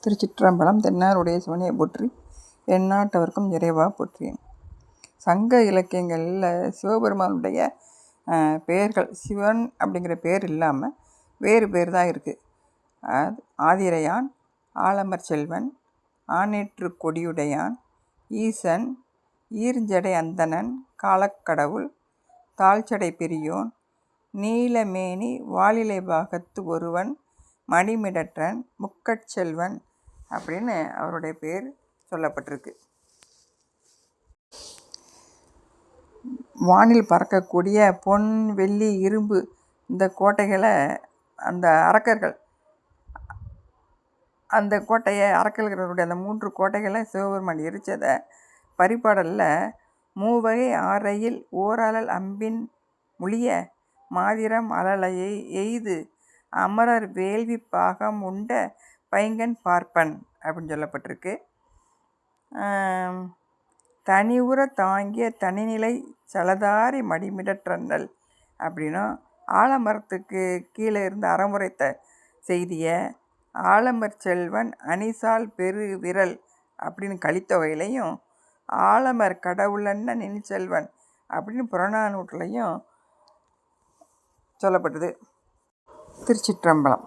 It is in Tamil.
திருச்சிற்றம்பலம். தென்னாருடைய சிவனையை போற்றி, எந்நாட்டவர்க்கும் இறைவா போற்றி. சங்க இலக்கியங்களில் சிவபெருமானுடைய பெயர்கள் சிவன் அப்படிங்கிற பேர் இல்லாமல் வேறு பேர் தான் இருக்குது. ஆதிரையான், ஆலமர் செல்வன், ஆனேற்று கொடியுடையான், ஈசன், ஈர்ஞ்சடை அந்தணன், காலக்கடவுள், தாழ்ச்சடை பெரியோன், நீலமேனி வாலிலை பாகத்து ஒருவன், மணிமிடற்றன், முக்கட்செல்வன் அப்படின்னு அவருடைய பேர் சொல்லப்பட்டிருக்கு. வானில் பறக்கக்கூடிய பொன், வெள்ளி, இரும்பு இந்த கோட்டைகளை அந்த அரக்கர்கள் அரக்கர்களுடைய அந்த 3 கோட்டைகளை சிவபெருமான் எரித்ததை பரிபாடலில் மூவகை ஆரையில் ஓரலல் அம்பின் முழிய மாதிரம் அலலையை எய்து அமரர் வேள்வி பாகம் உண்ட பைங்கன் பார்ப்பன் அப்படின்னு சொல்லப்பட்டிருக்கு. தனிவுற தாங்கிய தனிநிலை சலதாரி மடிமிடற்றன்னல் அப்படின்னும், ஆலமரத்துக்கு கீழே இருந்து அறமுறைத்த செய்திய ஆலமர் செல்வன் அணிசால் பெரு விரல் அப்படின்னு கலித்தொகையிலையும், ஆலமர் கடவுளன்ன நின்செல்வன் அப்படின்னு புறநானூற்றுலையும் சொல்லப்பட்டது. திருச்சிற்றம்பலம்.